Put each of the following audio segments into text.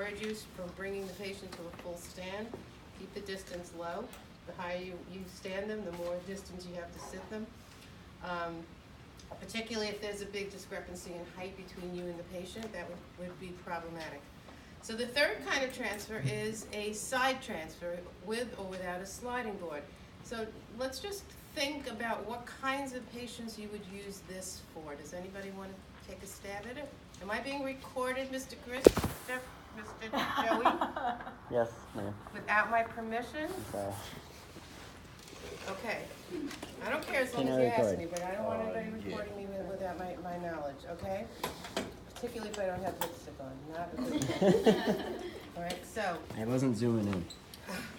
encourage you from bringing the patient to a full stand. Keep the distance low. The higher you stand them, the more distance you have to sit them. Particularly if there's a big discrepancy in height between you and the patient, that would be problematic. So the third kind of transfer is a side transfer with or without a sliding board. So let's just think about what kinds of patients you would use this for. Does anybody want to take a stab at it? Am I being recorded, Mr. Christopher, Mr. Joey? Yes, ma'am. Without my permission? I'm sorry. Okay. I don't care as long as you ask me, but I don't want anybody recording me without my knowledge, okay? Particularly if I don't have lipstick on, not a good thing. All right, so. I wasn't zooming in.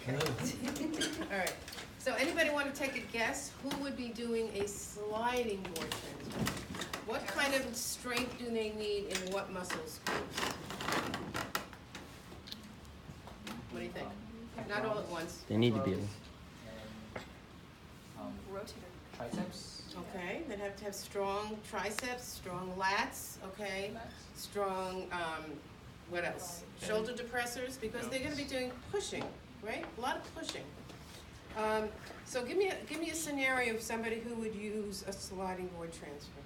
All right. So anybody want to take a guess? Who would be doing a sliding board transfer? What kind of strength do they need in what muscles? What do you think? Not all at once. They need to be able. Rotator. Triceps. Okay, they'd have to have strong triceps, strong lats, okay? Strong, what else? Shoulder depressors, because they're gonna be doing pushing, right? A lot of pushing. So give me a scenario of somebody who would use a sliding board transfer.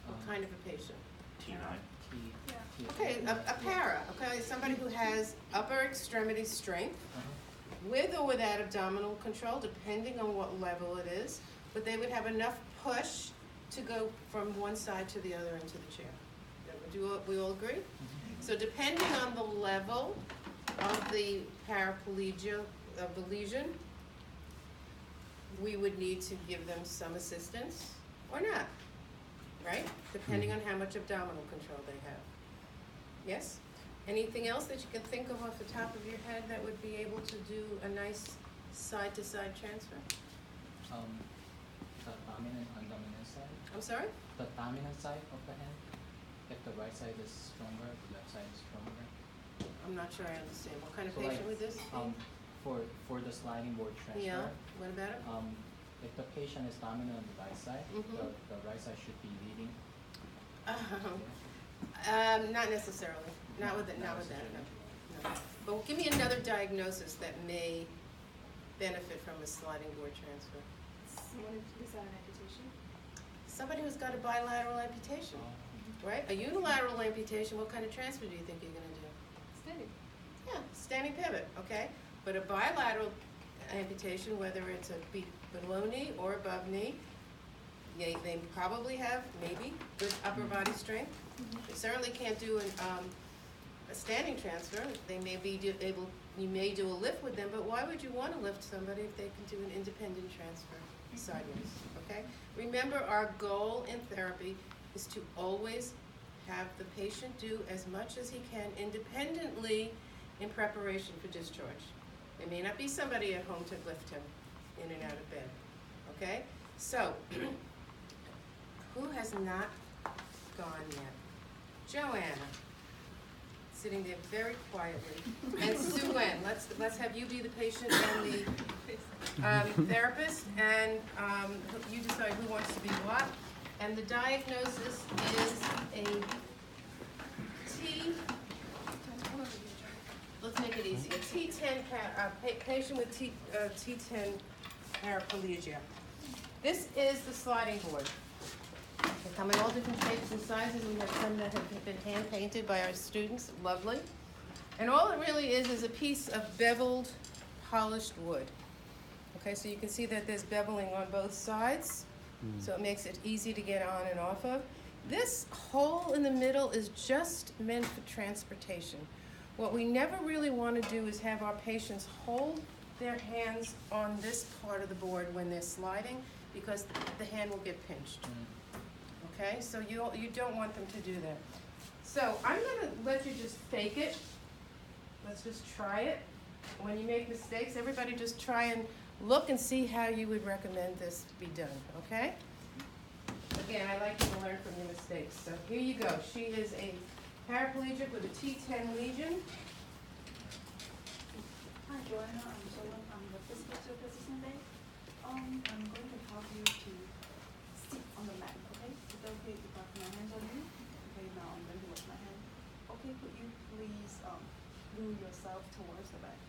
What kind of a patient? T9. Okay, a para, okay, somebody who has upper extremity strength, with or without abdominal control, depending on what level it is, but they would have enough push to go from one side to the other into the chair. Do we all agree? So depending on the level of the paraplegia, of the lesion, we would need to give them some assistance or not, right? Depending on how much abdominal control they have. Yes? Anything else that you can think of off the top of your head that would be able to do a nice side-to-side transfer? The dominant and dominant side. I'm sorry? The dominant side of the hand. If the right side is stronger, the left side is stronger. I'm not sure I understand. What kind of So patient like, would this be? For the sliding board transfer. Yeah, what about it? If the patient is dominant on the right side, Mhm. the right side should be leading. Not necessarily. Not with that, no. But give me another diagnosis that may benefit from a sliding board transfer. Someone who's got an amputation. Somebody who's got a bilateral amputation, right? A unilateral amputation, what kind of transfer do you think you're gonna do? Standing. Yeah, standing pivot, okay? But a bilateral amputation, whether it's below knee or above knee, they probably have, maybe, good upper body strength. They certainly can't do a standing transfer. They may be able, you may do a lift with them, but why would you want to lift somebody if they can do an independent transfer sideways, okay? Remember, our goal in therapy is to always have the patient do as much as he can independently in preparation for discharge. There may not be somebody at home to lift him in and out of bed, okay? So, who has not gone yet? Joanna, sitting there very quietly, and Sue Ann. Let's have you be the patient and the therapist, and you decide who wants to be what. And the diagnosis is a let's make it easy, a T10 patient with T10 paraplegia. This is the sliding board. They come in all different shapes and sizes. We have some that have been hand painted by our students, lovely. And all it really is a piece of beveled, polished wood. Okay, so you can see that there's beveling on both sides, so it makes it easy to get on and off of. This hole in the middle is just meant for transportation. What we never really want to do is have our patients hold their hands on this part of the board when they're sliding, because the hand will get pinched. Okay, so you don't want them to do that. So I'm gonna let you just fake it. Let's just try it. When you make mistakes, everybody just try and look and see how you would recommend this be done, okay? Again, I like you to learn from your mistakes. So here you go. She is a paraplegic with a T10 lesion. Hi, Joanna. I'm Joanna. I'm the physical therapy assistant there. I'm going to help you to sit on the mat, okay? Is that okay if I put my hands on you? Okay, now I'm going to wash my hand. Okay, could you please move yourself towards the back.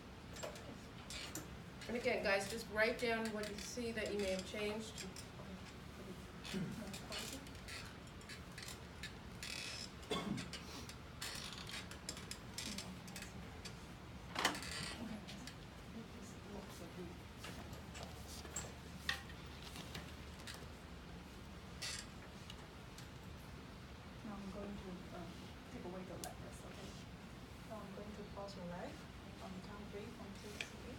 And again, guys, just write down what you see that you may have changed. Now I'm going to take away the leg rest, okay? Now I'm going to cross your leg on count 3, 1, 2, 3.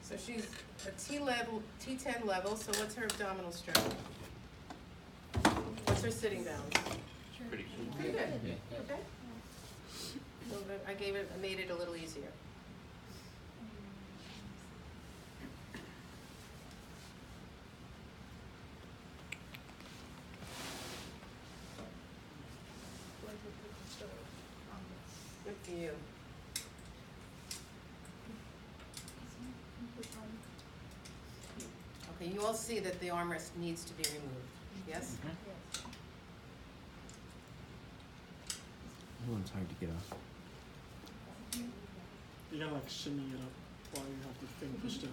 So she's a T level, T10 level, so what's her abdominal strength? What's her sitting balance? Pretty good. Pretty good, Yeah. okay. So I made it a little easier. Going to put the stir on this. Good for you. This one. Okay, you all see that the armrest needs to be removed, yes? Yes. That one's hard to get off. You gotta like shimmy it up while you have the thing pushed in.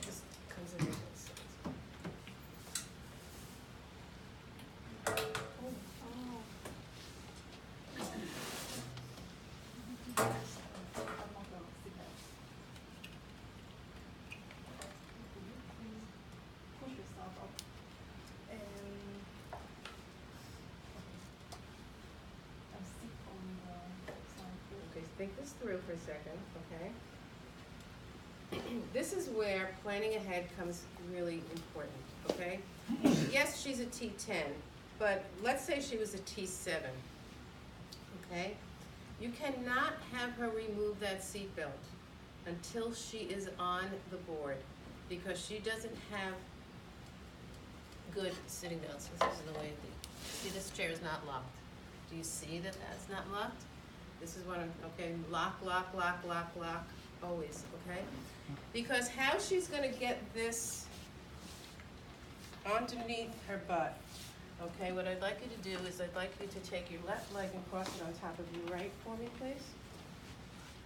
Just comes in like this. Oh. I'm not gonna sit there. Push yourself up and sit on the side here. Okay, think this through for a second, okay? This is where planning ahead comes really important, okay? Yes, she's a T10, but let's say she was a T7, okay? You cannot have her remove that seatbelt until she is on the board, because she doesn't have good sitting belts. This is the way see, this chair is not locked. Do you see that that's not locked? This is what I'm, okay, lock, lock, lock, lock, lock, always, okay? Because how she's gonna get this underneath her butt, okay, what I'd like you to do is I'd like you to take your left leg and cross it on top of your right for me, please.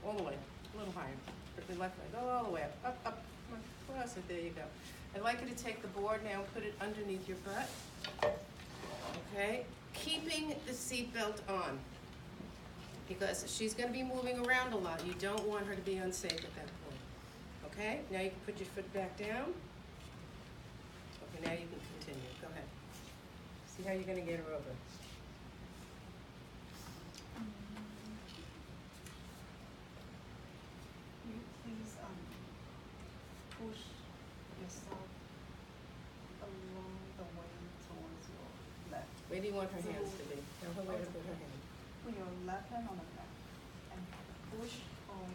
All the way, a little higher. Put your left leg all the way up, up, up, come on, cross it, there you go. I'd like you to take the board now and put it underneath your butt, okay? Keeping the seatbelt on, because she's gonna be moving around a lot. You don't want her to be unsafe at that point, okay? Now you can put your foot back down. Okay, now you can continue, go ahead. See how you're gonna get her over. You please push yourself along the way towards your left. Where do you want her hands to be? Tell her where to put her hand. Put your left hand on the mat and push on,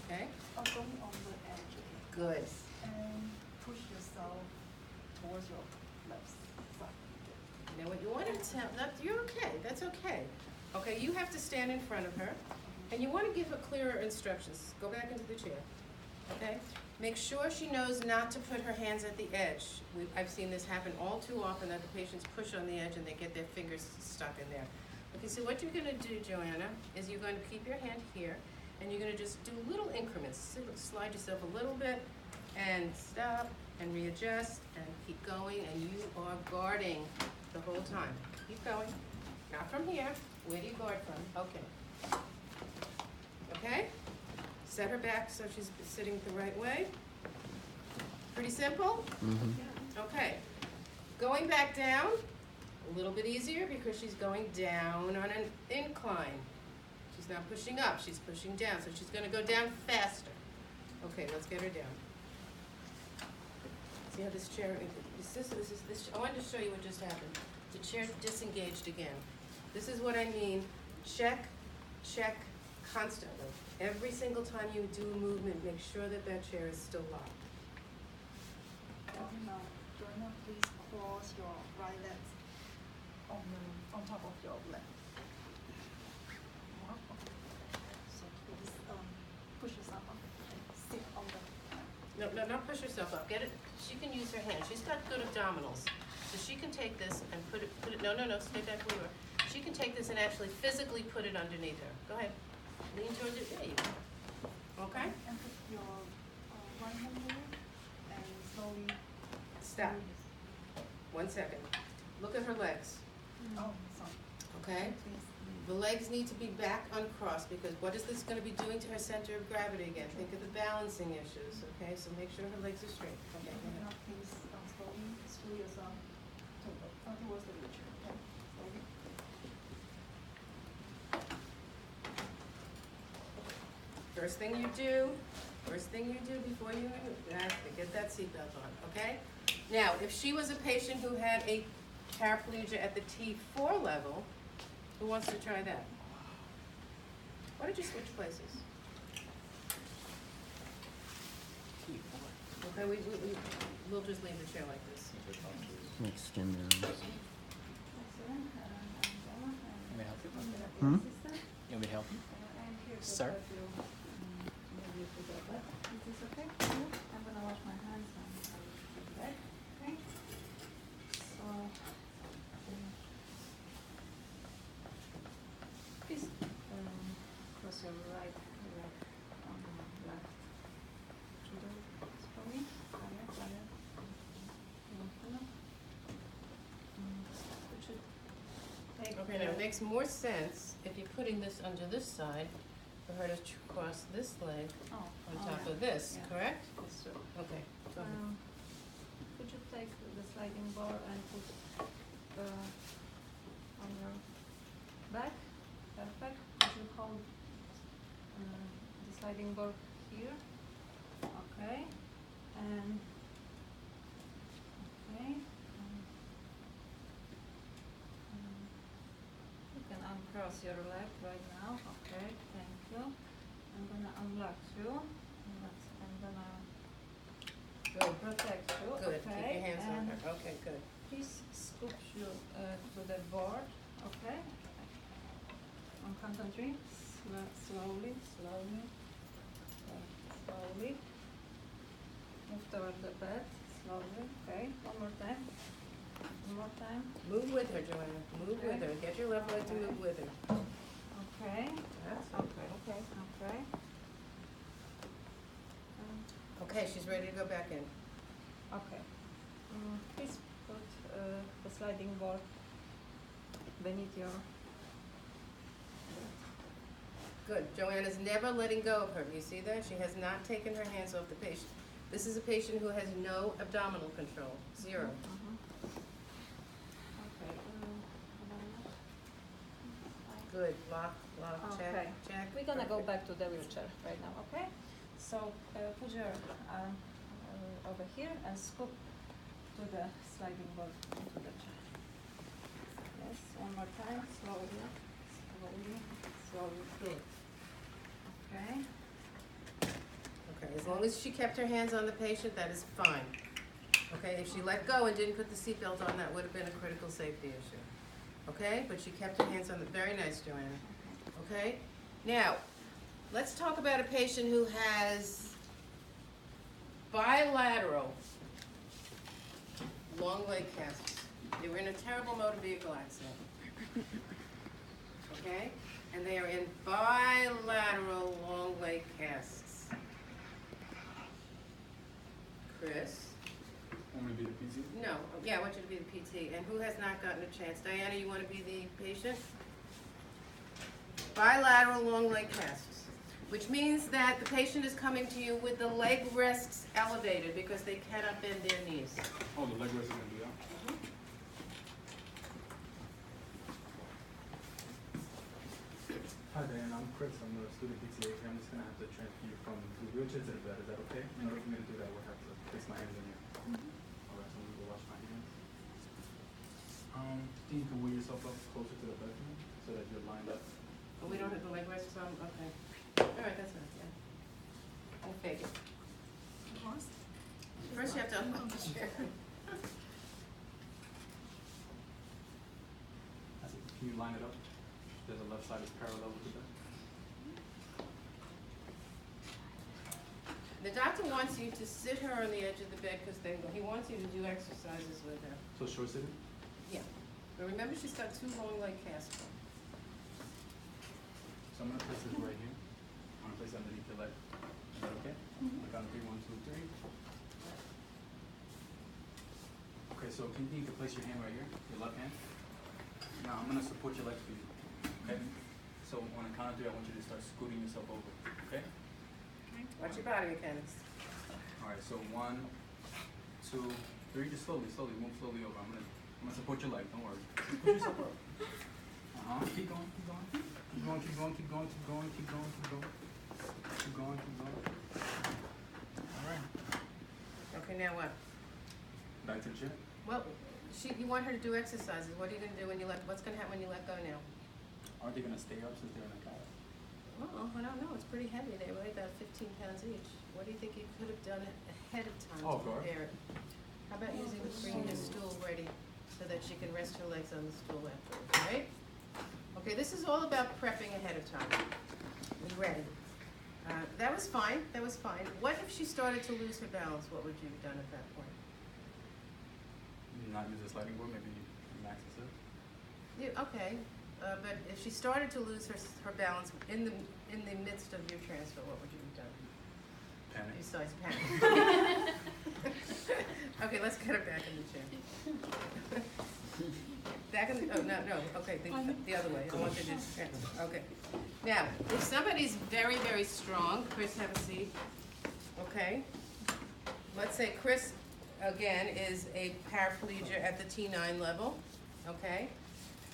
Okay? going on the edge. Good. And push yourself towards your left side. Now what you want to tell, you're okay, that's okay. Okay, you have to stand in front of her, and you want to give her clearer instructions. Go back into the chair, okay? Make sure she knows not to put her hands at the edge. I've seen this happen all too often, that the patients push on the edge and they get their fingers stuck in there. Okay, so what you're gonna do, Joanna, is you're going to keep your hand here, and you're gonna just do little increments. Slide yourself a little bit, and stop, and readjust, and keep going, and you are guarding the whole time. Keep going. Not from here. Where do you guard from? Okay. Okay? Set her back so she's sitting the right way. Pretty simple? Mm-hmm. Okay. Going back down, a little bit easier because she's going down on an incline. She's not pushing up, she's pushing down, so she's gonna go down faster. Okay, let's get her down. See how this chair, I wanted to show you what just happened. The chair disengaged again. This is what I mean, check, check constantly. Every single time you do a movement, make sure that that chair is still locked. Now, Joanna, please cross your right leg on top of your left. So No, no, not push herself up. Get it, she can use her hand. She's got good abdominals. So she can take this and put it, no, no, no, stay back where you are. She can take this and actually physically put it underneath her. Go ahead. Lean towards it, there you go. Okay? And put your one hand here and slowly. Stop. 1 second. Look at her legs, Oh, sorry. okay? Please. The legs need to be back uncrossed because what is this gonna be doing to her center of gravity again? Think of the balancing issues, okay? So make sure her legs are straight. Okay, go ahead. Now please slowly screw yourself towards the wheelchair. Okay, slowly. First thing you do before you get that seatbelt on, okay? Now, if she was a patient who had a paraplegia at the T4 level, who wants to try that? Why don't you switch places? Okay, we'll just leave the chair like this. Extend their arms. Excellent. Let me help you. Hmm? You want me to help you? I'm here to Sir? help you. Move you to the bed. Is this okay? I'm gonna wash my hands and I'll put the bed. Okay? So, please cross your right leg on the left shoulder for me. Higher. It should take. Okay, now it makes more sense if you're putting this under this side for her to cross this leg on top of this, Yeah. correct? Yes, sir. Okay, go ahead. Could you take the sliding bar and put on your back? Perfect. Could you hold the sliding bar here? Okay. And okay. You can uncross your leg right now. Okay. Thank you. I'm gonna unlock you. I'm gonna Good, protect you. good, keep Okay. your hands on And her, okay, good. please scoop you to the board, okay? On count of three, slowly. Move toward the bed, slowly, okay? One more time. Move with her, Joanna, move with her, get your left leg to move with her. Okay, That's okay. okay. Okay, she's ready to go back in. Okay. Please put the sliding board beneath your Good, Joanna's never letting go of her, you see that? She has not taken her hands off the patient. This is a patient who has no abdominal control, zero. Okay. Good, lock, check, Okay. check. We're gonna go Perfect. back to the wheelchair right now, okay? So put your arm over here and scoop to the sliding board into the chair. Yes, one more time, slowly. Good. Okay. Okay, as long as she kept her hands on the patient, that is fine. Okay, if she let go and didn't put the seatbelt on, that would have been a critical safety issue. Okay, but she kept her hands on the, very nice, Joanna. Okay, now, let's talk about a patient who has bilateral long leg casts. They were in a terrible motor vehicle accident. Okay, and they are in bilateral long leg casts. Chris? Want me to be the PT? No, yeah, I want you to be the PT. And who has not gotten a chance? Diana, you want to be the patient? Bilateral long leg casts, which means that the patient is coming to you with the leg rests elevated because they cannot bend their knees. Oh, the leg rest is gonna be out. Hi Diane, I'm Chris. I'm the student PTA. I'm just gonna have to transfer you from the wheelchair to the bed. Is that okay? In order for me to do that, we'll have to place my hands on you. Alright, so I'm gonna go wash my hands. You can wheel yourself up closer to the bed for me so that you're lined up. Oh, we don't have the leg rests on? Okay. All right, that's fine, yeah. I'll fake it. First you have to unlock the chair. That's it. Can you line it up? There's a left side is parallel with the bed. The doctor wants you to sit her on the edge of the bed because he wants you to do exercises with her. So short sitting? Yeah. But remember, she's got 2 long leg casts. So I'm gonna place this right here. I'm gonna place it underneath your leg. Is that okay? Like on 3, 1, 2, 3. Okay, so you can place your hand right here, your left hand. Now I'm gonna support your leg for you. Okay? So on a count of 3, I want you to start scooting yourself over. Okay? Watch your body mechanics. Alright, so 1, 2, 3, just slowly, move slowly over. I'm gonna support your leg, don't worry. Just push yourself up. Keep going. Keep going. Alright. Okay, now what? Back to the chair. Well, you want her to do exercises. What are you going to do what's going to happen when you let go now? Aren't they gonna stay up since they're in a couch? Well, I don't know. It's pretty heavy. They weigh about 15 pounds each. What do you think you could have done ahead of time Oh, to God. prepare it? How about bringing a stool ready so that she can rest her legs on the stool afterwards, right? Okay, this is all about prepping ahead of time. Be ready. That was fine. What if she started to lose her balance? What would you have done at that point? Not use a sliding board, maybe max the sit. Yeah, okay, but if she started to lose her balance in the midst of your transfer, what would you have done? Panic. Besides panic. Okay, let's get her back in the chair. Back in the, no, okay, the other way. I want you to just transfer. Okay. Now, if somebody's very, very strong, Chris, have a seat. Okay. Let's say Chris, again, is a paraplegia at the T9 level. Okay.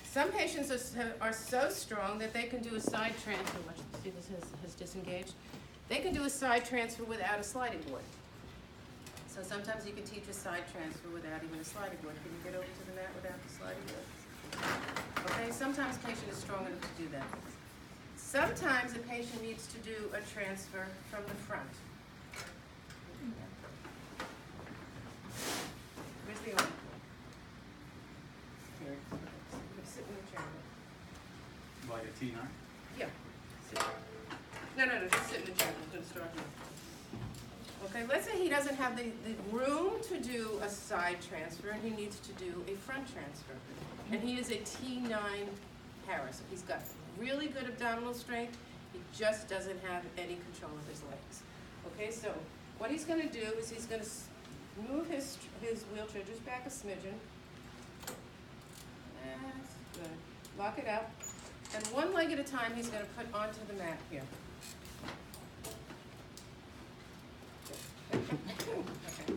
Some patients are so strong that they can do a side transfer. Watch, see, this has disengaged. They can do a side transfer without a sliding board. So sometimes you can teach a side transfer without even a sliding board. Can you get over to the mat without the sliding board? Okay, sometimes a patient is strong enough to do that. Sometimes a patient needs to do a transfer from the front. Where's the arm? Here. Sit in the chair. Like a T9? Yeah. Sit. No, just sit in the chair. We're going to start here. Okay, let's say he doesn't have the room to do a side transfer and he needs to do a front transfer. And he is a T9 para, so he's got really good abdominal strength. He just doesn't have any control of his legs. Okay, so what he's going to do is he's going to move his wheelchair just back a smidgen. That's good. Lock it up. And one leg at a time he's going to put onto the mat here. Okay.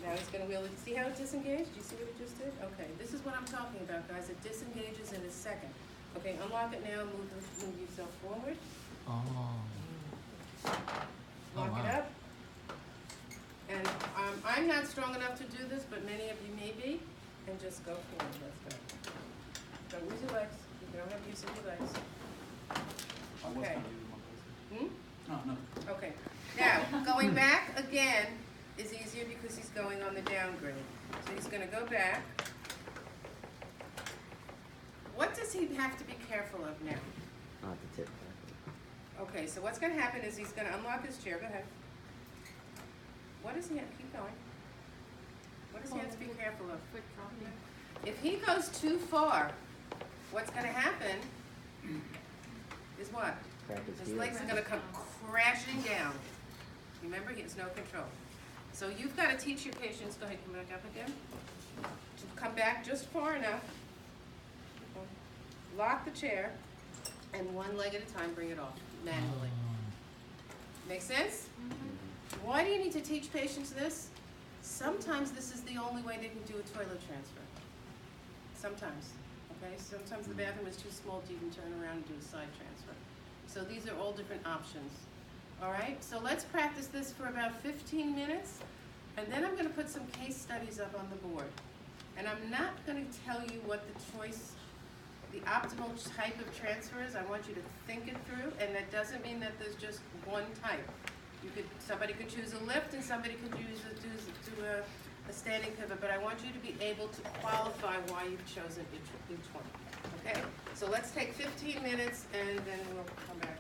Now he's going to wheel it. See how it disengaged? Do you see what it just did? Okay, this is what I'm talking about, guys. It disengages in a second. Okay, unlock it now. Move yourself forward. Oh. Lock it up. And I'm not strong enough to do this, but many of you may be. And just go forward. Let's go. Don't use your legs. You don't have use of your legs. I was Okay. gonna use my place. No. Okay. Now, going back again is easier because he's going on the downgrade. So he's going to go back. What does he have to be careful of now? Not the tip. Okay, so what's going to happen is he's going to unlock his chair. Go ahead. What does he have? Keep going. What does he have to be careful of? If he goes too far, what's going to happen is what? Crack His heel. legs are going to come crashing down. Remember, he has no control. So you've got to teach your patients, go ahead, come back up again, to come back just far enough, lock the chair, and one leg at a time bring it off manually. Make sense? Why do you need to teach patients this? Sometimes this is the only way they can do a toilet transfer. Sometimes, okay? Sometimes the bathroom is too small to even turn around and do a side transfer. So these are all different options. All right, so let's practice this for about 15 minutes, and then I'm gonna put some case studies up on the board. And I'm not gonna tell you what the choice, the optimal type of transfer is. I want you to think it through, and that doesn't mean that there's just one type. Somebody could choose a lift, and somebody could do a standing pivot, but I want you to be able to qualify why you've chosen each one, okay? So let's take 15 minutes, and then we'll come back.